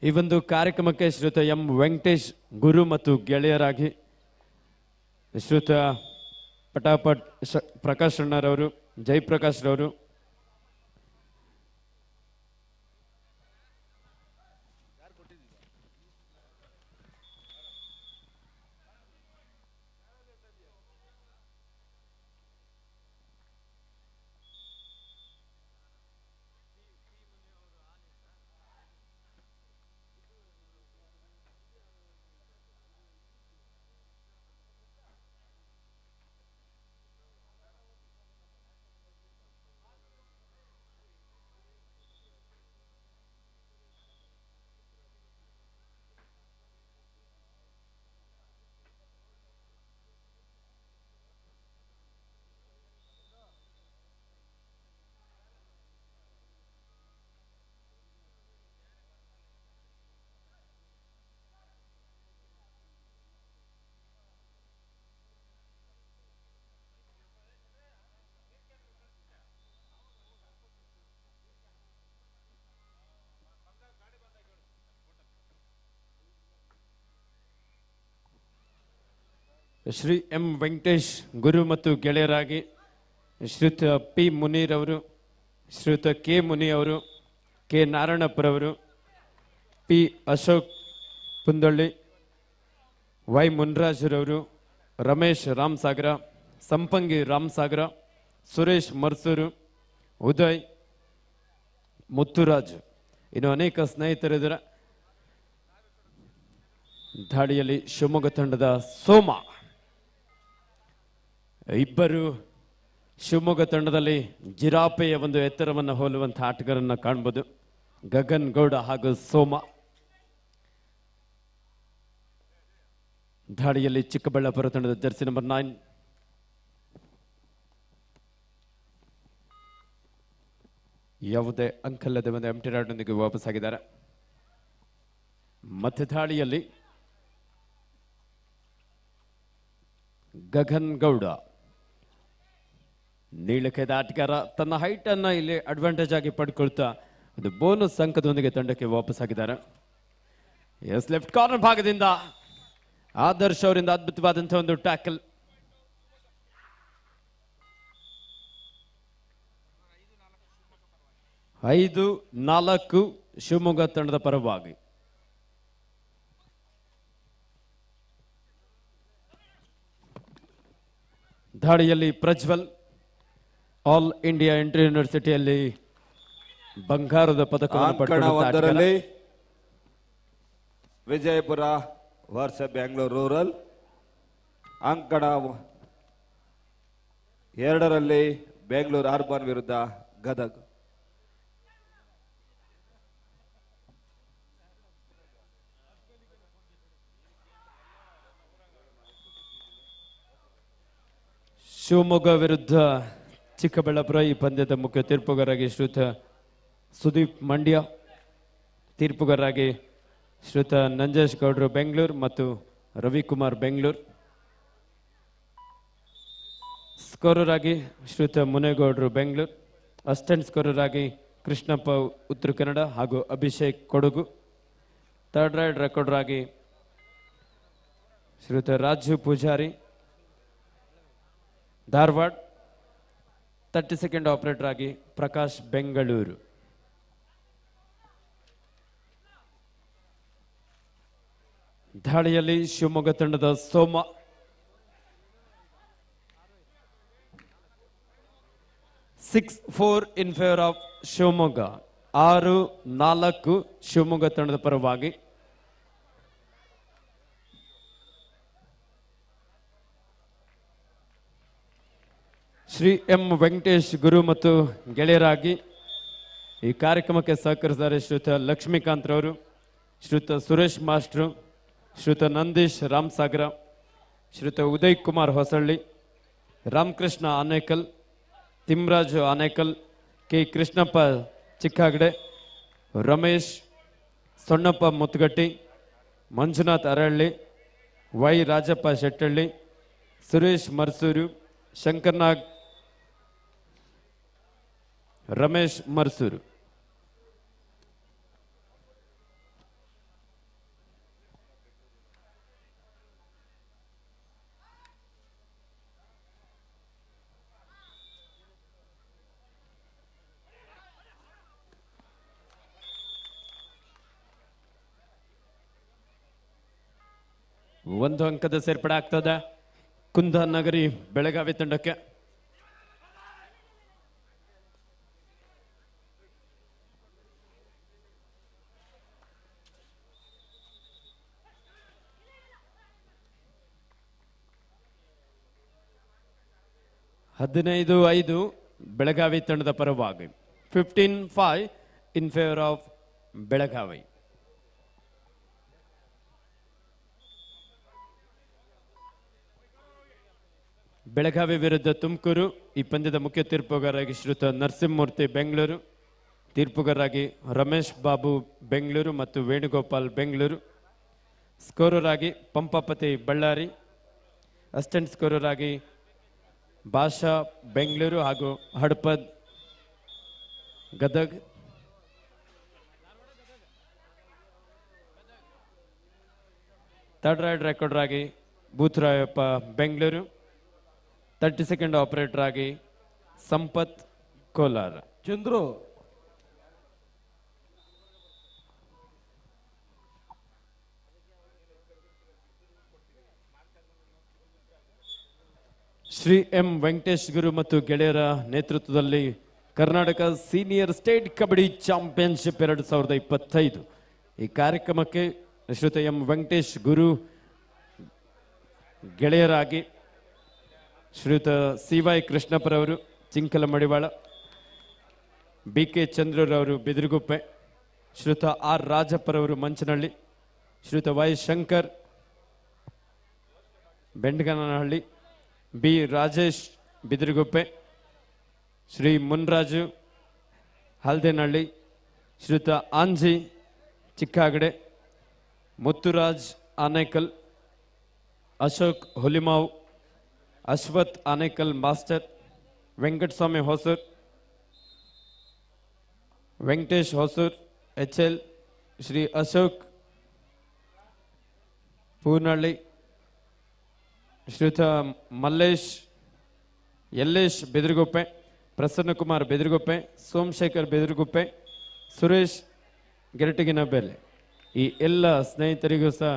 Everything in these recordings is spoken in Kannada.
ಈ ಒಂದು ಕಾರ್ಯಕ್ರಮಕ್ಕೆ ಶ್ರೀಯುತ ಎಂ ವೆಂಕಟೇಶ್ ಗುರು ಮತ್ತು ಗೆಳೆಯರಾಗಿ ಶ್ರೀಯುತ ಪಟಾಪಟ್ ಪ್ರಕಾಶ್ ಅಣ್ಣರವರು, ಜಯಪ್ರಕಾಶ್ ರವರು, ಶ್ರೀ ಎಂ ವೆಂಕಟೇಶ್ ಗುರು ಮತ್ತು ಗೆಳೆಯರಾಗಿ ಶ್ರೀಯುತ ಪಿ ಮುನೀರ್ ಅವರು, ಶ್ರೀಯುತ ಕೆ ಮುನಿ ಅವರು, ಕೆ ನಾರಾಯಣಪ್ಪರವರು, ಪಿ ಅಶೋಕ್ ಪುಂದಳ್ಳಿ, ವೈ ಮುನ್ರಾಜರವರು, ರಮೇಶ್ ರಾಮಸಾಗರ, ಸಂಪಂಗಿ ರಾಮಸಾಗರ, ಸುರೇಶ್ ಮರ್ಸೂರು, ಉದಯ್, ಮುತ್ತುರಾಜ್, ಇನ್ನು ಅನೇಕ ಸ್ನೇಹಿತರಿದ್ದರ ದಾಳಿಯಲ್ಲಿ ಶಿವಮೊಗ್ಗ ತಂಡದ ಸೋಮ. ಇಬ್ಬರು ಶಿವಮೊಗ್ಗ ತಂಡದಲ್ಲಿ ಜಿರಾಪೆಯ ಒಂದು ಎತ್ತರವನ್ನು ಹೋಲುವಂತಹ ಆಟಗಾರರನ್ನ ಕಾಣಬಹುದು, ಗಗನ್ ಗೌಡ ಹಾಗೂ ಸೋಮ. ದಾಳಿಯಲ್ಲಿ ಚಿಕ್ಕಬಳ್ಳಾಪುರ ತಂಡದ ಜರ್ಸಿ ನಂಬರ್ 9 ಯಾವುದೇ ಅಂಕಲ್ಲದೆ ಒಂದು ಎಂಟಿ ರಾಡ್ನೊಂದಿಗೆ ವಾಪಸ್ ಆಗಿದ್ದಾರೆ. ಮತ್ತೆ ದಾಳಿಯಲ್ಲಿ ಗಗನ್ ಗೌಡ, ನೀಳಕೈದ ಆಟಗಾರ, ತನ್ನ ಹೈಟ್ ಅನ್ನ ಇಲ್ಲಿ ಅಡ್ವಾಂಟೇಜ್ ಆಗಿ ಪಡ್ಕೊಳ್ತಾ ಒಂದು ಬೋನಸ್ ಅಂಕದೊಂದಿಗೆ ತಂಡಕ್ಕೆ ವಾಪಸ್ ಆಗಿದ್ದಾರೆ. ಎಸ್, ಲೆಫ್ಟ್ ಕಾರ್ನರ್ ಭಾಗದಿಂದ ಆದರ್ಶ್ ಅವರಿಂದ ಅದ್ಭುತವಾದಂತಹ ಒಂದು ಟ್ಯಾಕಲ್. ಐದು 4 ಶಿವಮೊಗ್ಗ ತಂಡದ ಪರವಾಗಿ. ದಾಳಿಯಲ್ಲಿ ಪ್ರಜ್ವಲ್ ಆಲ್ ಇಂಡಿಯಾ ಇಂಟರ್ ಯೂನಿವರ್ಸಿಟಿಯಲ್ಲಿ ಬಂಗಾರದ ಪದಕವನ್ನು ಪಡೆದುಕೊಂಡರಲ್ಲಿ ವಿಜಯಪುರ ವರ್ಸಸ್ ಬೆಂಗಳೂರು ರೂರಲ್. ಅಂಕಣ 2ರಲ್ಲಿ ಬೆಂಗಳೂರು ಅರ್ಬನ್ ವಿರುದ್ಧ ಗದಗ. ಶಿವಮೊಗ್ಗ ವಿರುದ್ಧ ಚಿಕ್ಕಬಳ್ಳಾಪುರ. ಈ ಪಂದ್ಯದ ಮುಖ್ಯ ತೀರ್ಪುಗಾರರಾಗಿ ಶ್ರೀಯುತ ಸುದೀಪ್ ಮಂಡ್ಯ, ತೀರ್ಪುಗಾರರಾಗಿ ಶ್ರೀಯುತ ನಂಜೇಶ್ ಗೌಡ್ರು ಬೆಂಗಳೂರು ಮತ್ತು ರವಿಕುಮಾರ್ ಬೆಂಗಳೂರು, ಸ್ಕೋರರ್ ಆಗಿ ಶ್ರೀಯುತ ಮುನೇಗೌಡರು ಬೆಂಗಳೂರು, ಅಸಿಸ್ಟೆಂಟ್ ಸ್ಕೋರರ್ ಆಗಿ ಕೃಷ್ಣಪ್ಪ ಉತ್ತರ ಕನ್ನಡ ಹಾಗೂ Abhishek Kodagu, third ride recorder ಆಗಿ ಶ್ರೀಯುತ ರಾಜು ಪೂಜಾರಿ ಧಾರವಾಡ, 32nd ಆಪರೇಟರ್ ಆಗಿ ಪ್ರಕಾಶ್ ಬೆಂಗಳೂರು. ದಾಳಿಯಲ್ಲಿ ಶಿವಮೊಗ್ಗ ತಂಡದ ಸೋಮ. Six 4 in favour of Shivamogga. 6-4 Shivamogga ತಂಡದ ಪರವಾಗಿ. ಶ್ರೀ ಎಂ ವೆಂಕಟೇಶ್ ಗುರು ಮತ್ತು ಗೆಳೆಯರಾಗಿ ಈ ಕಾರ್ಯಕ್ರಮಕ್ಕೆ ಸಹಕರಿಸಿದ್ದಾರೆ ಶ್ರೀಯುತ ಲಕ್ಷ್ಮೀಕಾಂತ್ ರವರು, ಶ್ರೀಯುತ ಸುರೇಶ್ ಮಾಸ್ಟ್ರು, ಶ್ರೀಯುತ ನಂದೀಶ್ ರಾಮಸಾಗರ, ಶ್ರೀಯುತ ಉದಯ್ ಕುಮಾರ್ ಹೊಸಳ್ಳಿ, ರಾಮಕೃಷ್ಣ ಆನೇಕಲ್, ತಿಮ್ರಾಜು ಆನೇಕಲ್, ಕೆ ಕೃಷ್ಣಪ್ಪ ಚಿಕ್ಕಾಗಡೆ, ರಮೇಶ್ ಸೊಣ್ಣಪ್ಪ ಮುತ್ತಗಟ್ಟಿ, ಮಂಜುನಾಥ್ ಅರಹಳ್ಳಿ, ವೈ ರಾಜಪ್ಪ ಶೆಟ್ಟಳ್ಳಿ, ಸುರೇಶ್ ಮರ್ಸೂರು, ಶಂಕರ್ನಾಗ್, ರಮೇಶ್ ಮರ್ಸೂರು. ಒಂದು ಅಂಕದ ಸೇರ್ಪಡೆ ಆಗ್ತದೆ ಕುಂದಾನಗರಿ ಬೆಳಗಾವಿ ತಂಡಕ್ಕೆ. ಹದಿನೈದು 5 ಬೆಳಗಾವಿ ತಂಡದ ಪರವಾಗಿ. 15-5 ಇನ್ ಫೇವರ್ ಆಫ್ ಬೆಳಗಾವಿ. ಬೆಳಗಾವಿ ವಿರುದ್ಧ ತುಮಕೂರು. ಈ ಪಂದ್ಯದ ಮುಖ್ಯ ತೀರ್ಪುಗಾರರಾಗಿ ಶ್ರೀಯುತ ನರಸಿಂಹಮೂರ್ತಿ ಬೆಂಗಳೂರು, ತೀರ್ಪುಗಾರರಾಗಿ ರಮೇಶ್ ಬಾಬು ಬೆಂಗಳೂರು ಮತ್ತು ವೇಣುಗೋಪಾಲ್ ಬೆಂಗಳೂರು, ಸ್ಕೋರರ್ ಆಗಿ ಪಂಪಾಪತಿ ಬಳ್ಳಾರಿ, ಅಸಿಸ್ಟೆಂಟ್ ಸ್ಕೋರರ್ ಆಗಿ ಭಾಷಾ ಬೆಂಗಳೂರು ಹಾಗೂ Hadapad Gadag. Third ride recorder ಆಗಿ ಭೂತರಾಯಪ್ಪ ಬೆಂಗಳೂರು, 32nd ಆಪರೇಟರ್ ಆಗಿ ಸಂಪತ್ ಕೋಲಾರ. ಚಂದ್ರು ಶ್ರೀ ಎಂ ವೆಂಕಟೇಶ್ ಗುರು ಮತ್ತು ಗೆಳೆಯರ ನೇತೃತ್ವದಲ್ಲಿ Karnataka senior state kabaddi championship 2025 ಈ ಕಾರ್ಯಕ್ರಮಕ್ಕೆ ಶ್ರೀಯುತ ಎಂ ವೆಂಕಟೇಶ್ ಗುರು ಗೆಳೆಯರಾಗಿ ಶ್ರೀಯುತ CY ಕೃಷ್ಣಪ್ಪರವರು ಚಿಂಕಲ ಮಡಿವಾಳ, BK ಚಂದ್ರರವರು ಬಿದಿರುಗುಪ್ಪೆ, ಶ್ರೀಯುತ R ರಾಜಪ್ಪರವರು ಮಂಚನಹಳ್ಳಿ, ಶ್ರೀಯುತ Y ಶಂಕರ್ ಬೆಂಡಗನಹಳ್ಳಿ, B ರಾಜೇಶ್ ಬಿದಿರುಗುಪ್ಪೆ, ಶ್ರೀ ಮುನ್ರಾಜು ಹಲ್ದೇನಹಳ್ಳಿ, ಶ್ರೀಯುತ ಆಂಜಿ ಚಿಕ್ಕಾಗಡೆ, ಮುತ್ತುರಾಜ್ ಆನೇಕಲ್, ಅಶೋಕ್ ಹುಲಿಮಾವ್, ಅಶ್ವಥ್ ಆನೇಕಲ್ ಮಾಸ್ಟರ್, ವೆಂಕಟಸ್ವಾಮಿ ಹೊಸೂರ್, ವೆಂಕಟೇಶ್ ಹೊಸೂರ್ HL, ಶ್ರೀ ಅಶೋಕ್ ಪೂನಹಳ್ಳಿ, ಶ್ರೀಯುತ ಮಲ್ಲೇಶ್ ಯಲ್ಲೇಶ್ ಬೆದಿರುಗುಪ್ಪೆ, ಪ್ರಸನ್ನಕುಮಾರ್ ಬೆದಿರುಗುಪ್ಪೆ, ಸೋಮಶೇಖರ್ ಬೆದಿರುಗುಪ್ಪೆ, ಸುರೇಶ್ ಗೆರಟಿಗಿನಬೆಲೆ. ಈ ಎಲ್ಲ ಸ್ನೇಹಿತರಿಗೂ ಸಹ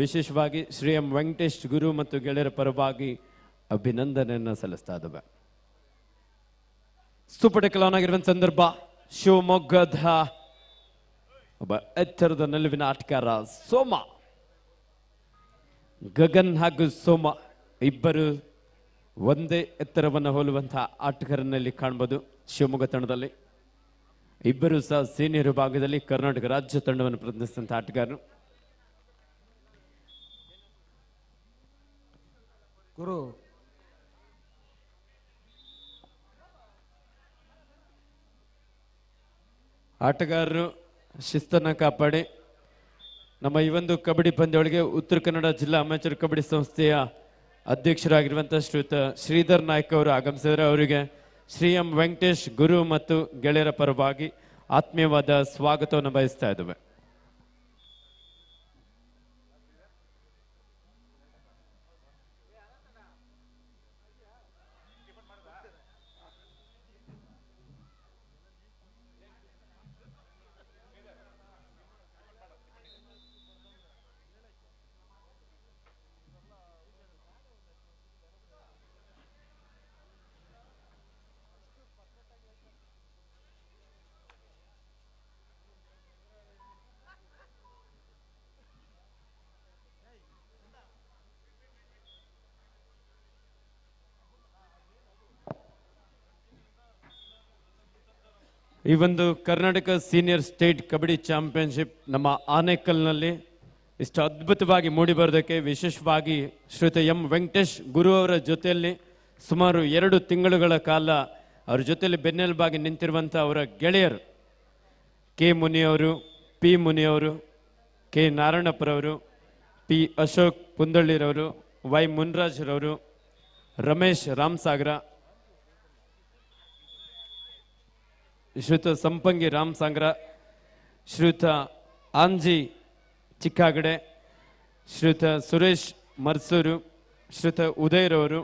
ವಿಶೇಷವಾಗಿ ಶ್ರೀ ಎಂ ವೆಂಕಟೇಶ್ ಗುರು ಮತ್ತು ಗೆಳೆಯರ ಪರವಾಗಿ ಅಭಿನಂದನೆಯನ್ನು ಸಲ್ಲಿಸ್ತಾ ಇದ್ದಾವೆ. ಸೂಪರ್ ಟೆಕಲ್ ಆನ್ ಆಗಿರುವಂತ ಸಂದರ್ಭ ಶಿವಮೊಗ್ಗದ ಒಬ್ಬ ಎತ್ತರದ ನಿಲುವಿನ ಆಟಗಾರ ಸೋಮ, ಗಗನ್ ಹಾಗೂ ಸೋಮ ಇಬ್ಬರು ಒಂದೇ ಎತ್ತರವನ್ನು ಹೋಲುವಂತಹ ಆಟಗಾರನಲ್ಲಿ ಕಾಣಬಹುದು. ಶಿವಮೊಗ್ಗ ತಂಡದಲ್ಲಿ ಇಬ್ಬರು ಸಹ ಸೀನಿಯರ್ ವಿಭಾಗದಲ್ಲಿ ಕರ್ನಾಟಕ ರಾಜ್ಯ ತಂಡವನ್ನು ಪ್ರತಿನಿಧಿಸಿದಂತಹ ಆಟಗಾರರು. ಗುರು ಆಟಗಾರರು ಶಿಸ್ತನ್ನು ಕಾಪಾಡಿ ನಮ್ಮ ಈ ಒಂದು ಕಬಡ್ಡಿ ಪಂದ್ಯವಳಿಗೆ ಉತ್ತರ ಕನ್ನಡ ಜಿಲ್ಲಾ ಅಮೆಚೂರ್ ಕಬಡ್ಡಿ ಸಂಸ್ಥೆಯ ಅಧ್ಯಕ್ಷರಾಗಿರುವಂತಹ ಶ್ರೀಯುತ ಶ್ರೀಧರ್ ನಾಯ್ಕ ಅವರು ಆಗಮಿಸಿದರೆ ಅವರಿಗೆ ಶ್ರೀ ಎಂ ವೆಂಕಟೇಶ್ ಗುರು ಮತ್ತು ಗೆಳೆಯರ ಪರವಾಗಿ ಆತ್ಮೀಯವಾದ ಸ್ವಾಗತವನ್ನು ಬಯಸ್ತಾ ಇದ್ದೇವೆ. ಈ ಒಂದು Karnataka senior state kabaddi championship ನಮ್ಮ ಆನೇಕಲ್ನಲ್ಲಿ ಇಷ್ಟು ಅದ್ಭುತವಾಗಿ ಮೂಡಿ ಬರೋದಕ್ಕೆ ವಿಶೇಷವಾಗಿ ಶ್ರೀಯುತ ಎಂ ವೆಂಕಟೇಶ್ ಗುರು ಅವರ ಜೊತೆಯಲ್ಲಿ ಸುಮಾರು 2 ತಿಂಗಳುಗಳ ಕಾಲ ಅವ್ರ ಜೊತೆಯಲ್ಲಿ ಬೆನ್ನೆಲುಬಾಗಿ ನಿಂತಿರುವಂಥ ಅವರ ಗೆಳೆಯರು ಕೆ ಮುನಿಯವರು, ಪಿ ಮುನಿಯವರು, ಕೆ ನಾರಾಯಣಪ್ಪರವರು, ಪಿ ಅಶೋಕ್ ಪುಂದಳ್ಳಿರವರು, ವೈ ಮುನ್ರಾಜ್ರವರು, ರಮೇಶ್ ರಾಮಸಾಗರ, ಶ್ರೀಯುತ ಸಂಪಂಗಿ ರಾಮಸಾಗರ, ಶ್ರೀಯುತ ಆಂಜಿ ಚಿಕ್ಕಾಗಡೆ, ಶ್ರೀಯುತ ಸುರೇಶ್ ಮರ್ಸೂರು, ಶ್ರೀಯುತ ಉದಯರವರು,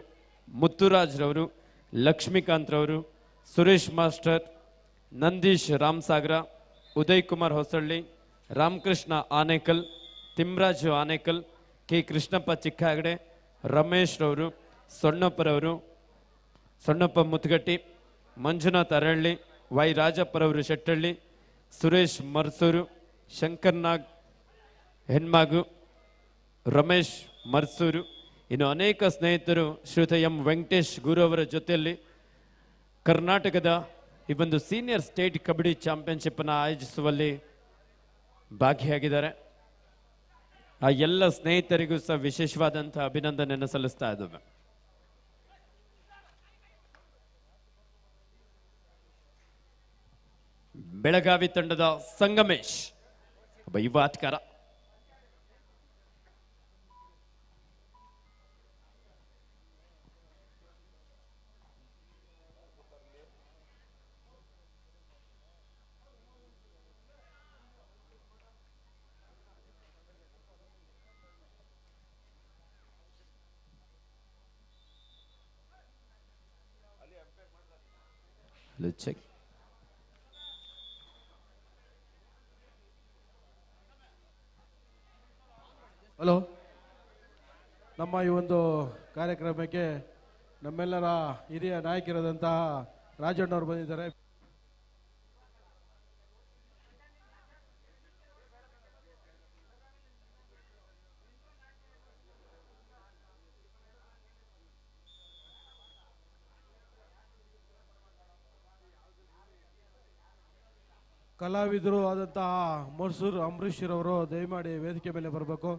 ಮುತ್ತುರಾಜ್ರವರು, ಲಕ್ಷ್ಮೀಕಾಂತ್ರವರು, ಸುರೇಶ್ ಮಾಸ್ಟರ್, ನಂದೀಶ್ ರಾಮಸಾಗರ, ಉದಯ್ ಕುಮಾರ್ ಹೊಸಳ್ಳಿ, ರಾಮಕೃಷ್ಣ ಆನೇಕಲ್, ತಿಮ್ರಾಜು ಆನೇಕಲ್, ಕೆ ಕೃಷ್ಣಪ್ಪ ಚಿಕ್ಕಹಗಡೆ, ರಮೇಶ್ ರವರು, ಸೊಣ್ಣಪ್ಪರವರು, ಸೊಣ್ಣಪ್ಪ ಮುತ್ಗಟ್ಟಿ, ಮಂಜುನಾಥ್ ಅರಳ್ಳಿ, ವೈ ರಾಜಪ್ಪರವರು ಶೆಟ್ಟಳ್ಳಿ, ಸುರೇಶ್ ಮರ್ಸೂರು, ಶಂಕರ್ನಾಗ್ ಹೆಣ್ಮಾಗು, ರಮೇಶ್ ಮರ್ಸೂರು, ಇನ್ನು ಅನೇಕ ಸ್ನೇಹಿತರು ಶ್ರೀಯುತ ಎಂ ವೆಂಕಟೇಶ್ ಗುರು ಅವರ ಜೊತೆಯಲ್ಲಿ ಕರ್ನಾಟಕದ ಈ ಒಂದು ಸೀನಿಯರ್ ಸ್ಟೇಟ್ ಕಬಡ್ಡಿ ಚಾಂಪಿಯನ್ಶಿಪ್ ಅನ್ನು ಆಯೋಜಿಸುವಲ್ಲಿ ಭಾಗಿಯಾಗಿದ್ದಾರೆ. ಆ ಎಲ್ಲ ಸ್ನೇಹಿತರಿಗೂ ಸಹ ವಿಶೇಷವಾದಂತಹ ಅಭಿನಂದನೆಯನ್ನು ಸಲ್ಲಿಸ್ತಾ ಇದ್ದೇವೆ. ಬೆಳಗಾವಿ ತಂಡದ ಸಂಗಮೇಶ್ ಒಬ್ಬ ಯುವ ಆಟಗಾರ. Let's check. ಹಲೋ, ನಮ್ಮ ಈ ಒಂದು ಕಾರ್ಯಕ್ರಮಕ್ಕೆ ನಮ್ಮೆಲ್ಲರ ಹಿರಿಯ ನಾಯಕರಾದಂತಹ ರಾಜಣ್ಣವರು ಬಂದಿದ್ದಾರೆ. ಕಲಾವಿದರು ಆದಂತಹ ಮರ್ಸೂರ್ ಅಂಬರೀಶ್ ರವರು ದಯಮಾಡಿ ವೇದಿಕೆ ಮೇಲೆ ಬರಬೇಕು.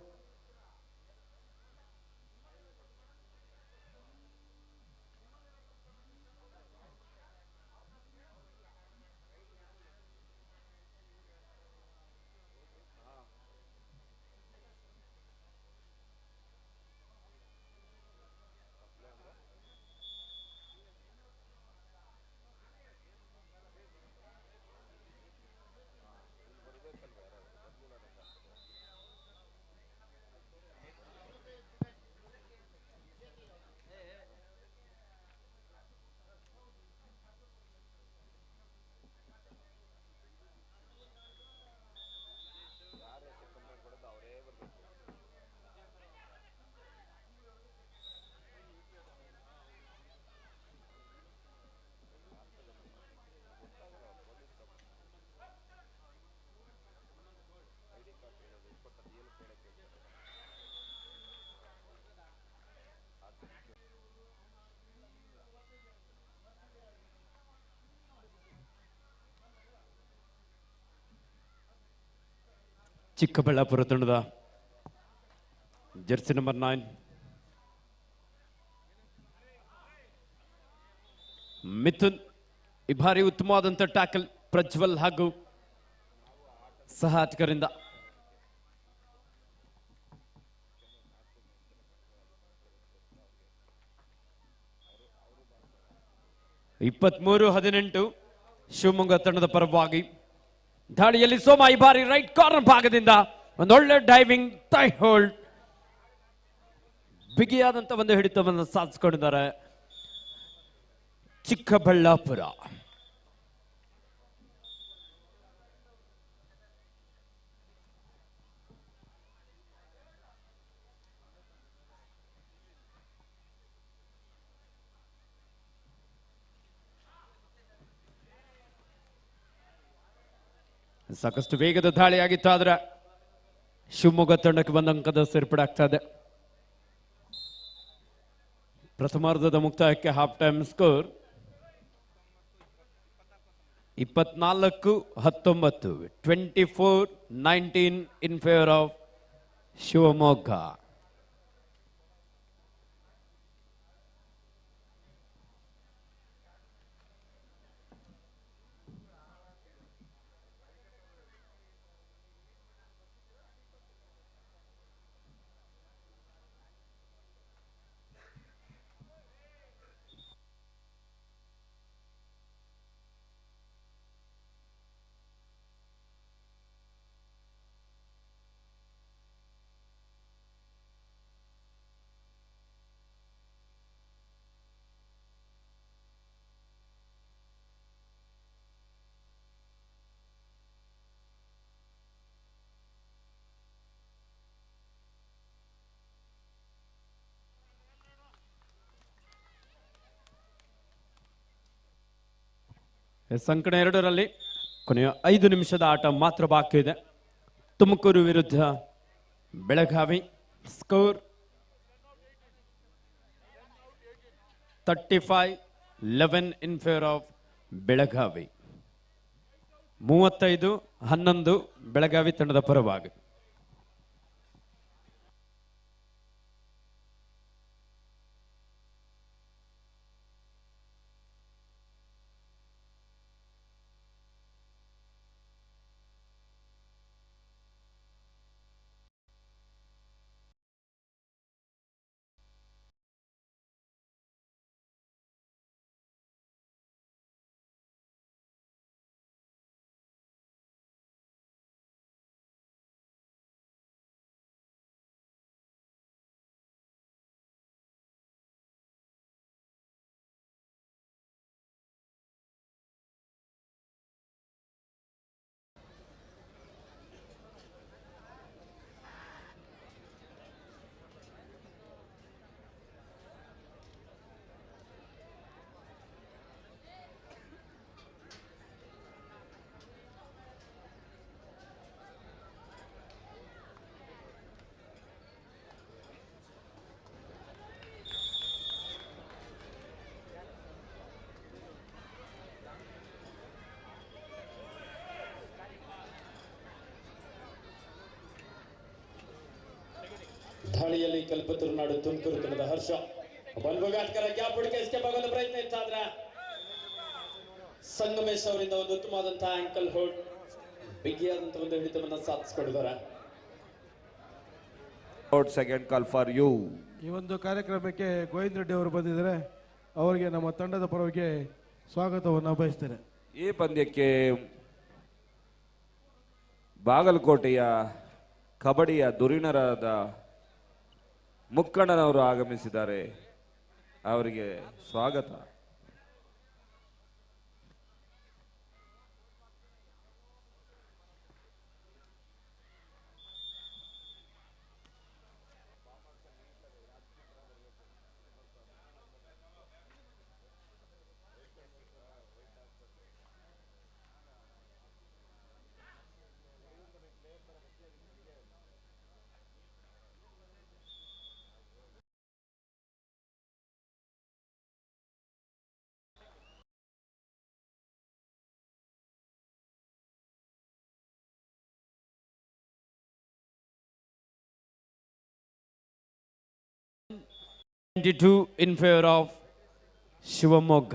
ಚಿಕ್ಕಬಳ್ಳಾಪುರ ತಂಡದ ಜರ್ಸಿ ನಂಬರ್ 9 ಮಿಥುನ್. ಈ ಬಾರಿ ಉತ್ತಮವಾದಂಥ ಟ್ಯಾಕಲ್ ಪ್ರಜ್ವಲ್ ಹಾಗೂ ಸಹ ಆಟಗಾರರಿಂದ. ಇಪ್ಪತ್ಮೂರು 18 ಶಿವಮೊಗ್ಗ ತಂಡದ ಪರವಾಗಿ ದಾಳಿಯಲ್ಲಿ ಸೋಮ ಈ ಬಾರಿ ರೈಟ್ ಕಾರ್ನರ್ ಭಾಗದಿಂದ ಒಂದೊಳ್ಳೆ ಡೈವಿಂಗ್ ಟೈ ಹೋಲ್ಡ್, ಬಿಗಿಯಾದಂತ ಒಂದು ಹಿಡಿತವನ್ನು ಸಾಧಿಸಿಕೊಂಡಿದ್ದಾರೆ ಚಿಕ್ಕಬಳ್ಳಾಪುರ. ಸಾಕಷ್ಟು ವೇಗದ ದಾಳಿಯಾಗಿತ್ತು, ಆದ್ರೆ ಶಿವಮೊಗ್ಗ ತಂಡಕ್ಕೆ ಒಂದು ಅಂಕದ ಸೇರ್ಪಡೆ ಆಗ್ತಾ ಇದೆ. ಪ್ರಥಮಾರ್ಧದ ಮುಕ್ತಾಯಕ್ಕೆ half time score 24-19, 24-19 in favour of Shivamogga. ಸಂಕಣ 2ರಲ್ಲಿ ಕೊನೆಯ 5 ನಿಮಿಷದ ಆಟ ಮಾತ್ರ ಬಾಕಿ ಇದೆ. ತುಮಕೂರು ವಿರುದ್ಧ Belagavi. Score 35-11 in favour of Belagavi. 35-11 Belagavi ತಂಡದ ಪರವಾಗಿ. ದಾಳಿಯಲ್ಲಿ ಕಲ್ಪತರು ನಾಡು ತುಮಕೂರು ತಂಡದ ಹರ್ಷ ಬಲ್ಬಗಾಟ್ಕರ ಗ್ಯಾಪ್ ಹುಡುಕಿ ಎಸ್ಕೇಪ್ ಆಗೋದು ಪ್ರಯತ್ನ ಇತ್ತಾದ್ರೆ ಸಂಗಮೇಶ್ ಅವರಿಂದ ಒಂದು ಉತ್ತಮವಾದಂತಹ ಆಂಕಲ್ ಹೋಲ್ಡ್ ಬಿಗಿಯಾದಂತಹ ಒಂದು ಹಿಡಿತವನ್ನು ಸಾಧಿಸಿಕೊಂಡಿದ್ದಾರೆ. Second call for you. ಈ ಒಂದು ಕಾರ್ಯಕ್ರಮಕ್ಕೆ ಗೋವಿಂದ ರೆಡ್ಡಿ ಅವರು ಬಂದಿದ್ದಾರೆ. ಅವರಿಗೆ ನಮ್ಮ ತಂಡದ ಪರವಾಗಿ ಸ್ವಾಗತವನ್ನು ಬಯಸ್ತೇನೆ. ಈ ಪಂದ್ಯಕ್ಕೆ ಬಾಗಲಕೋಟೆಯ ಕಬಡ್ಡಿಯ ಧುರೀಣರಾದ ಮುಕ್ಕಣ್ಣನವರು ಆಗಮಿಸಿದ್ದಾರೆ. ಅವರಿಗೆ ಸ್ವಾಗತ. In favour of Shivamogga.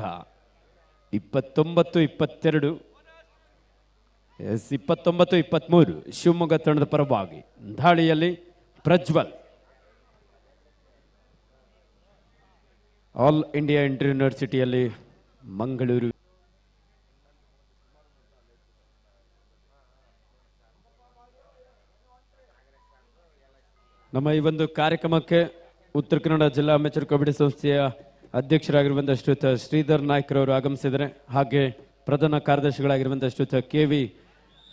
29-22. 29-23 Shivamogga ತಂಡದ ಪರವಾಗಿ. ದಾಳಿಯಲ್ಲಿ ಪ್ರಜ್ವಲ್. ಆಲ್ ಇಂಡಿಯಾ ಇಂಟರ್ ಯೂನಿವರ್ಸಿಟಿಯಲ್ಲಿ ಮಂಗಳೂರು. ನಮ್ಮ ಈ ಒಂದು ಕಾರ್ಯಕ್ರಮಕ್ಕೆ ಉತ್ತರ ಕನ್ನಡ ಜಿಲ್ಲಾ ಅಮೆಚೂರ್ ಕಬಡ್ಡಿ ಸಂಸ್ಥೆಯ ಅಧ್ಯಕ್ಷರಾಗಿರುವಂತಹ ಶ್ರೀಯುತ ಶ್ರೀಧರ್ ನಾಯ್ಕರವರು ಆಗಮಿಸಿದರೆ, ಹಾಗೆ ಪ್ರಧಾನ ಕಾರ್ಯದರ್ಶಿಗಳಾಗಿರುವಂತಹ ಶ್ರೀಯುತ KV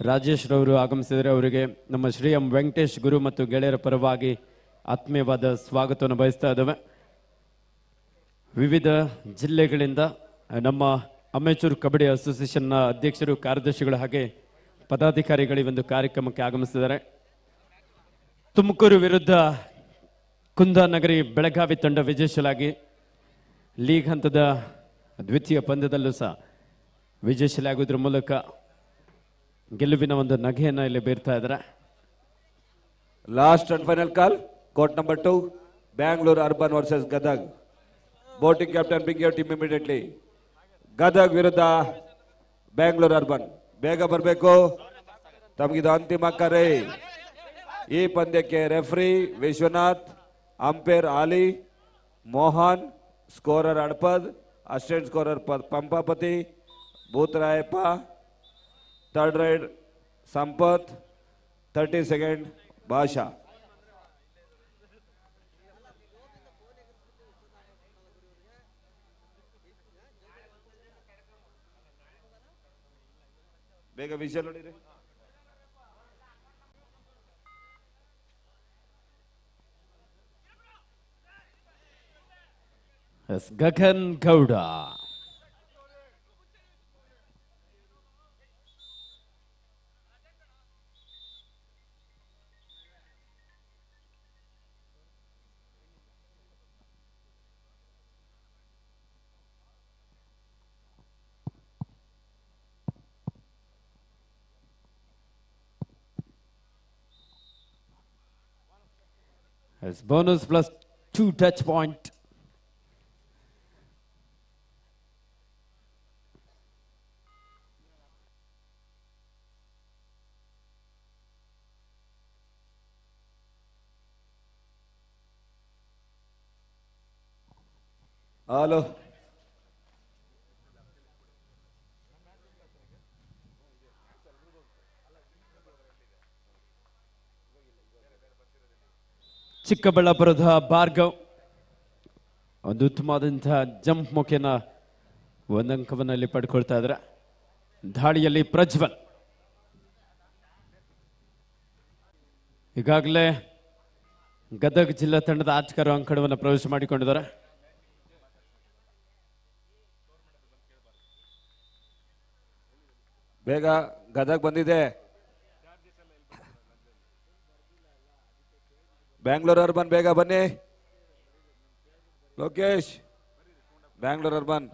ರಾಜೇಶ್ ರವರು ಆಗಮಿಸಿದರೆ ಅವರಿಗೆ ನಮ್ಮ ಶ್ರೀ ಎಂ ವೆಂಕಟೇಶ್ ಗುರು ಮತ್ತು ಗೆಳೆಯರ ಪರವಾಗಿ ಆತ್ಮೀಯವಾದ ಸ್ವಾಗತವನ್ನು ಬಯಸ್ತಾ ಇದ್ದೇವೆ. ವಿವಿಧ ಜಿಲ್ಲೆಗಳಿಂದ ನಮ್ಮ ಅಮೆಚೂರ್ ಕಬಡ್ಡಿ ಅಸೋಸಿಯೇಷನ್ನ ಅಧ್ಯಕ್ಷರು, ಕಾರ್ಯದರ್ಶಿಗಳು ಹಾಗೆ ಪದಾಧಿಕಾರಿಗಳು ಈ ಒಂದು ಕಾರ್ಯಕ್ರಮಕ್ಕೆ ಆಗಮಿಸಿದ್ದಾರೆ. ತುಮಕೂರು ವಿರುದ್ಧ ಕುಂದಾನಗರಿ ಬೆಳಗಾವಿ ತಂಡ ವಿಜಯಶೀಲಾಗಿ ಲೀಗ್ ಹಂತದ ದ್ವಿತೀಯ ಪಂದ್ಯದಲ್ಲೂ ಸಹ ವಿಜಯಶೀಲಾಗುವುದರ ಮೂಲಕ ಗೆಲುವಿನ ಒಂದು ನಗೆಯನ್ನು ಇಲ್ಲಿ ಬೀರ್ತಾ ಇದ್ದಾರೆ. Last and final call, court number 2, Bangalore urban versus Gadag. Boating captain bring your team immediately. Gadag ವಿರುದ್ಧ ಬ್ಯಾಂಗ್ಳೂರ್ ಅರ್ಬನ್. ಬೇಗ ಬರಬೇಕು, ತಮಗಿದು ಅಂತಿಮ ಕರೆ. ಈ ಪಂದ್ಯಕ್ಕೆ referee Vishwanath, umpire Ali, Mohan, scorer Adpad, assistant scorer Pampapati, Bhootharayappa, third raid Sampath, 30 second Basha. ಬೇಗ ವಿಷಯ ನೋಡಿರಿ. Gagan Gowda. As bonus plus 2 touch point. ಹಾಲು ಚಿಕ್ಕಬಳ್ಳಾಪುರದ ಭಾರ್ಗವ್ ಒಂದು ಉತ್ತಮವಾದಂತಹ ಜಂಪ್ ಮುಖೇನ ಒಂದಂಕವನ್ನಲ್ಲಿ ಪಡ್ಕೊಳ್ತಾ ಇದ್ದಾರೆ. ದಾಳಿಯಲ್ಲಿ ಪ್ರಜ್ವಲ್ ಈಗಾಗಲೇ ಗದಗ ಜಿಲ್ಲಾ ತಂಡದ ಆಟಗಾರರು ಅಂಕಣವನ್ನು ಪ್ರವೇಶ ಮಾಡಿಕೊಂಡಿದ್ದಾರೆ. ಬೇಗ ಗದಗ್ ಬಂದಿದೆ. ಬ್ಯಾಂಗ್ಳೂರ್ ಅರ್ಬನ್ ಬೇಗ ಬನ್ನಿ. ಲೋಕೇಶ್ ಬ್ಯಾಂಗ್ಳೂರ್ ಅರ್ಬನ್.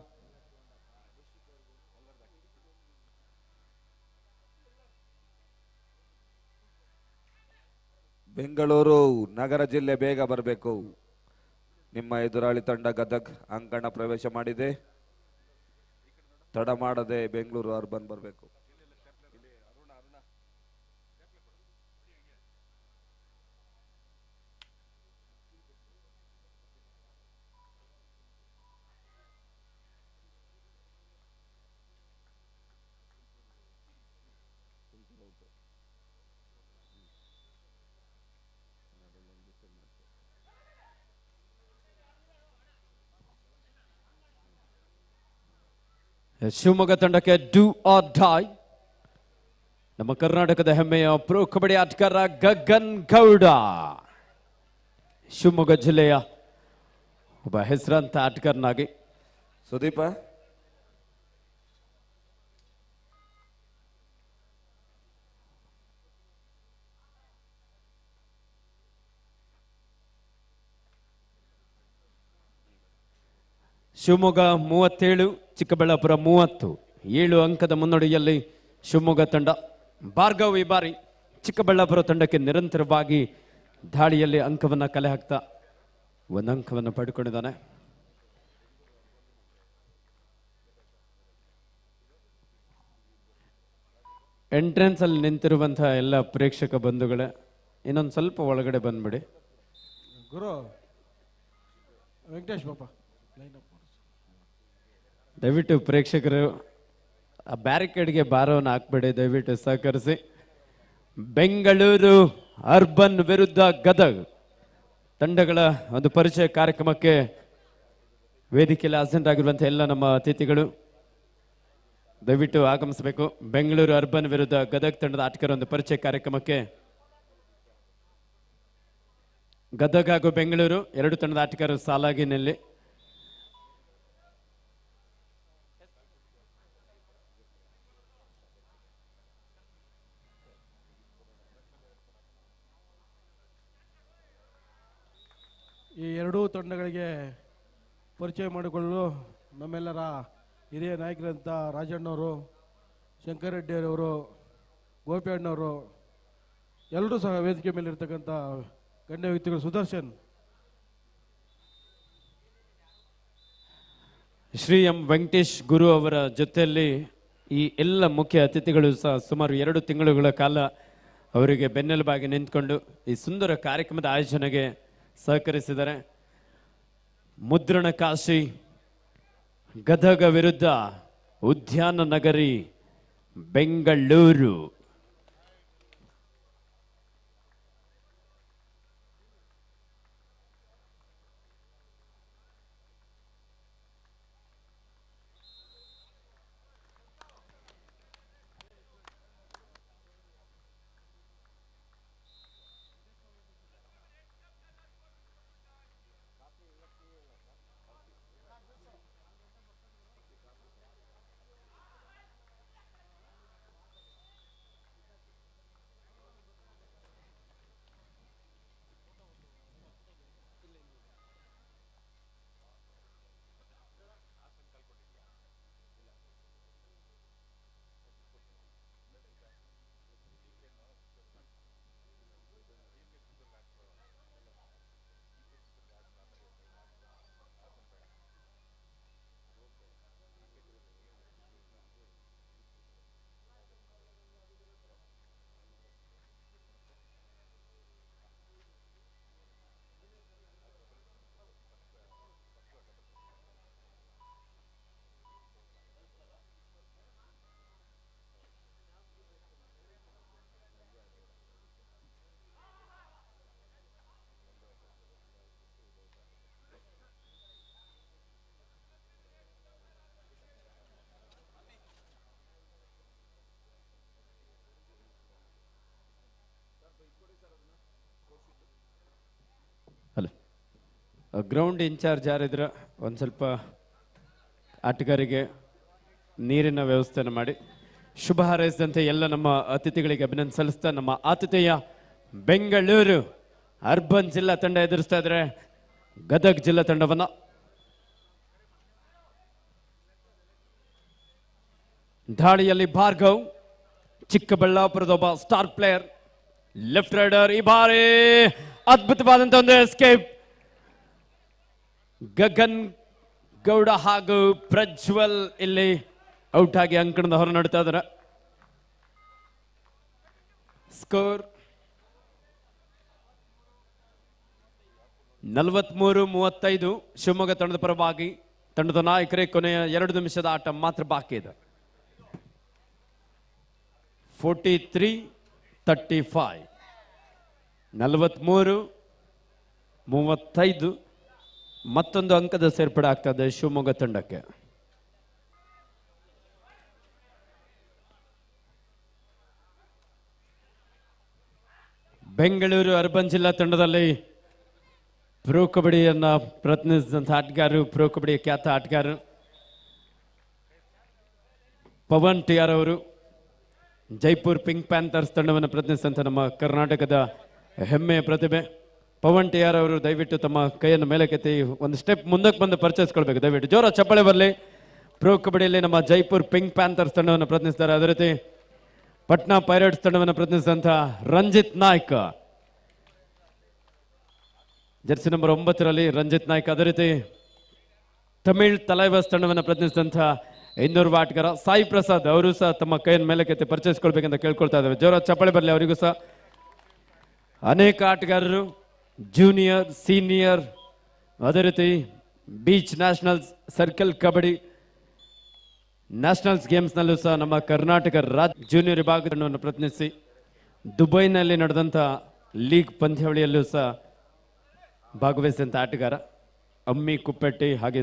ಬೆಂಗಳೂರು ನಗರ ಜಿಲ್ಲೆ ಬೇಗ ಬರಬೇಕು. ನಿಮ್ಮ ಎದುರಾಳಿ ತಂಡ ಗದಗ್ ಅಂಕಣ ಪ್ರವೇಶ ಮಾಡಿದೆ. ತಡ ಮಾಡದೆ ಬೆಂಗಳೂರು ಅರ್ಬನ್ ಬರಬೇಕು. ಶಿವಮೊಗ್ಗ ತಂಡಕ್ಕೆ ಡೂ ಆರ್ ಡೈ. ನಮ್ಮ ಕರ್ನಾಟಕದ ಹೆಮ್ಮೆಯ ಪ್ರೋ ಕಬಡ್ಡಿ ಆಟಗಾರ ಗಗನ್ ಗೌಡ, ಶಿವಮೊಗ್ಗ ಜಿಲ್ಲೆಯ ಒಬ್ಬ ಹೆಸರಾಂತ ಆಟಗಾರನಾಗಿ. ಸುದೀಪ ಶಿವಮೊಗ್ಗ 37, ಚಿಕ್ಕಬಳ್ಳಾಪುರ 30. 7 ಅಂಕದ ಮುನ್ನಡೆಯಲ್ಲಿ ಶಿವಮೊಗ್ಗ ತಂಡ. ಭಾರ್ಗವ್ ಈ ಬಾರಿ ಚಿಕ್ಕಬಳ್ಳಾಪುರ ತಂಡಕ್ಕೆ ನಿರಂತರವಾಗಿ ದಾಳಿಯಲ್ಲಿ ಅಂಕವನ್ನು ಕಲೆ ಹಾಕ್ತಾ ಒಂದು ಅಂಕವನ್ನು ಪಡೆದುಕೊಂಡಿದ್ದಾನೆ. ಎಂಟ್ರೆನ್ಸ್ ಅಲ್ಲಿ ನಿಂತಿರುವಂತಹ ಎಲ್ಲ ಪ್ರೇಕ್ಷಕ ಬಂಧುಗಳೇ, ಇನ್ನೊಂದು ಸ್ವಲ್ಪ ಒಳಗಡೆ ಬಂದ್ಬಿಡಿ. ಗುರು ವೆಂಕಟೇಶ್ ಬಾಪ ದಯವಿಟ್ಟು ಪ್ರೇಕ್ಷಕರು ಆ ಬ್ಯಾರಿಕೇಡ್ಗೆ ಭಾರವನ್ನು ಹಾಕ್ಬೇಡಿ, ದಯವಿಟ್ಟು ಸಹಕರಿಸಿ. ಬೆಂಗಳೂರು ಅರ್ಬನ್ ವಿರುದ್ಧ ಗದಗ್ ತಂಡಗಳ ಒಂದು ಪರಿಚಯ ಕಾರ್ಯಕ್ರಮಕ್ಕೆ ವೇದಿಕೆಯಲ್ಲಿ ಹಾಜರಾಗಿರುವಂತಹ ಎಲ್ಲ ನಮ್ಮ ಅತಿಥಿಗಳು ದಯವಿಟ್ಟು ಆಗಮಿಸಬೇಕು. ಬೆಂಗಳೂರು ಅರ್ಬನ್ ವಿರುದ್ಧ ಗದಗ್ ತಂಡದ ಆಟಗಾರರ ಒಂದು ಪರಿಚಯ ಕಾರ್ಯಕ್ರಮಕ್ಕೆ ಗದಗ್ ಹಾಗೂ ಬೆಂಗಳೂರು ಎರಡು ತಂಡದ ಆಟಗಾರರು ಸಾಲಾಗಿನಲ್ಲಿ. ಈ ಎರಡೂ ತಂಡಗಳಿಗೆ ಪರಿಚಯ ಮಾಡಿಕೊಳ್ಳಲು ನಮ್ಮೆಲ್ಲರ ಹಿರಿಯ ನಾಯಕರಂತ ರಾಜಣ್ಣವರು, ಶಂಕರ್ ರೆಡ್ಡಿಯವರು, ಗೋಪಿ ಅಣ್ಣವರು ಎಲ್ಲರೂ ಸಹ ವೇದಿಕೆ ಮೇಲೆ ಇರ್ತಕ್ಕಂಥ ಗಣ್ಯ ವ್ಯಕ್ತಿಗಳು. ಸುದರ್ಶನ್, ಶ್ರೀ ಎಂ ವೆಂಕಟೇಶ್ ಗುರು ಅವರ ಜೊತೆಯಲ್ಲಿ ಈ ಎಲ್ಲ ಮುಖ್ಯ ಅತಿಥಿಗಳು ಸಹ ಸುಮಾರು 2 ತಿಂಗಳುಗಳ ಕಾಲ ಅವರಿಗೆ ಬೆನ್ನೆಲುಬಾಗಿ ನಿಂತ್ಕೊಂಡು ಈ ಸುಂದರ ಕಾರ್ಯಕ್ರಮದ ಆಯೋಜನೆಗೆ ಸಹಕರಿಸಿದ್ದಾರೆ. ಮುದ್ರಣ ಕಾಶಿ ಗದಗ ವಿರುದ್ಧ ಉದ್ಯಾನ ನಗರಿ ಬೆಂಗಳೂರು. ಗ್ರೌಂಡ್ ಇನ್ಚಾರ್ಜ್ ಯಾರಿದ್ರ ಒಂದು ಸ್ವಲ್ಪ ಆಟಗಾರರಿಗೆ ನೀರಿನ ವ್ಯವಸ್ಥೆಯನ್ನು ಮಾಡಿ ಶುಭ ಹಾರೈಸಿದಂತೆ ಎಲ್ಲ ನಮ್ಮ ಅತಿಥಿಗಳಿಗೆ ಅಭಿನಂದನೆ ಸಲ್ಲಿಸ್ತಾ ನಮ್ಮ ಆತಿಥೇಯ ಬೆಂಗಳೂರು ಅರ್ಬನ್ ಜಿಲ್ಲಾ ತಂಡ ಎದುರಿಸ್ತಾ ಇದ್ರೆ ಗದಗ ಜಿಲ್ಲಾ ತಂಡವನ್ನ. ದಾಳಿಯಲ್ಲಿ ಭಾರ್ಗವ್, ಚಿಕ್ಕಬಳ್ಳಾಪುರದ ಒಬ್ಬ ಸ್ಟಾರ್ ಪ್ಲೇಯರ್, ಲೆಫ್ಟ್ ರೈಡರ್. ಈ ಬಾರಿ ಅದ್ಭುತವಾದಂತ ಒಂದು ಎಸ್ಕೇಪ್. ಗಗನ್ ಗೌಡ ಹಾಗೂ ಪ್ರಜ್ವಲ್ ಇಲ್ಲಿ ಔಟ್ ಆಗಿ ಅಂಕಣದ ಹೊರ ನಡ್ತಾ ಇದಾರೆ. ಸ್ಕೋರ್ 43-35 ಶಿವಮೊಗ್ಗ ತಂಡದ ಪರವಾಗಿ. ತಂಡದ ನಾಯಕರೇ ಕೊನೆಯ 2 ನಿಮಿಷದ ಆಟ ಮಾತ್ರ ಬಾಕಿ ಇದೆ. 43-35, 43-35 ಮತ್ತೊಂದು ಅಂಕದ ಸೇರ್ಪಡೆ ಆಗ್ತಾ ಇದೆ ಶಿವಮೊಗ್ಗ ತಂಡಕ್ಕೆ. ಬೆಂಗಳೂರು ಅರ್ಬನ್ ಜಿಲ್ಲಾ ತಂಡದಲ್ಲಿ ಪ್ರೋ ಕಬಡ್ಡಿಯನ್ನ ಪ್ರತಿನಿಧಿಸಿದಂಥ ಆಟಗಾರರು, ಪ್ರೋ ಕಬಡ್ಡಿ ಖ್ಯಾತ ಆಟಗಾರರು ಪವನ್ ಟಿಆರ್ ಅವರು. ಜೈಪುರ್ ಪಿಂಕ್ ಪ್ಯಾಂಥರ್ಸ್ ತಂಡವನ್ನು ಪ್ರತಿನಿಧಿಸಿದಂಥ ನಮ್ಮ ಕರ್ನಾಟಕದ ಹೆಮ್ಮೆಯ ಪ್ರತಿಭೆ ಪವನ್ ಟಿಆರ್ ಅವರು ದಯವಿಟ್ಟು ತಮ್ಮ ಕೈಯನ್ನು ಮೇಲಕ್ಕೆತ್ತಿ ಒಂದು ಸ್ಟೆಪ್ ಮುಂದಕ್ಕೆ ಬಂದು ಪರಿಚಯಿಸ್ಕೊಳ್ಬೇಕು. ದಯವಿಟ್ಟು ಜೋರ ಚಪ್ಪಾಳೆ ಬರಲಿ. ಪ್ರೋ ಕಬಡ್ಡಿಯಲ್ಲಿ ನಮ್ಮ ಜೈಪುರ್ ಪಿಂಕ್ ಪ್ಯಾಂಥರ್ಸ್ ತಂಡವನ್ನು ಪ್ರತಿನಿಧಿಸ್ತಾರೆ. ಅದೇ ರೀತಿ ಪಟ್ನಾ ಪೈರೇಟ್ಸ್ ತಂಡವನ್ನು ಪ್ರತಿನಿಧಿಸಿದಂಥ ರಂಜಿತ್ ನಾಯ್ಕ, ಜರ್ಸಿ ನಂಬರ್ 9ರಲ್ಲಿ ರಂಜಿತ್ ನಾಯ್ಕ. ಅದೇ ರೀತಿ ತಮಿಳ್ ತಲೈವಾಸ್ ತಂಡವನ್ನು ಪ್ರತಿನಿಧಿಸಿದಂಥ ಇನ್ನೋರ್ವ ಆಟಗಾರ ಸಾಯಿ ಪ್ರಸಾದ್ ಅವರು ಸಹ ತಮ್ಮ ಕೈಯನ್ನು ಮೇಲಕ್ಕೆತ್ತಿ ಪರಿಚಯಿಸ್ಕೊಳ್ಬೇಕಂತ ಕೇಳ್ಕೊಳ್ತಾ ಇದ್ದೇವೆ. ಜೋರ ಚಪ್ಪಾಳೆ ಬರಲಿ ಅವರಿಗೂ ಸಹ. ಅನೇಕ ಆಟಗಾರರು ಜೂನಿಯರ್, ಸೀನಿಯರ್, ಅದೇ ರೀತಿ beach nationals, circle kabaddi nationals ಗೇಮ್ಸ್ನಲ್ಲೂ ಸಹ ನಮ್ಮ ಕರ್ನಾಟಕ ರಾಜ್ಯ ಜೂನಿಯರ್ ವಿಭಾಗ ತಂಡವನ್ನು ಪ್ರತಿನಿಧಿಸಿ ದುಬೈನಲ್ಲಿ ನಡೆದಂಥ ಲೀಗ್ ಪಂದ್ಯಾವಳಿಯಲ್ಲೂ ಸಹ ಭಾಗವಹಿಸಿದಂಥ ಆಟಗಾರ ಅಮ್ಮಿ ಕುಪ್ಪೆಟ್ಟಿ ಹಾಗೆ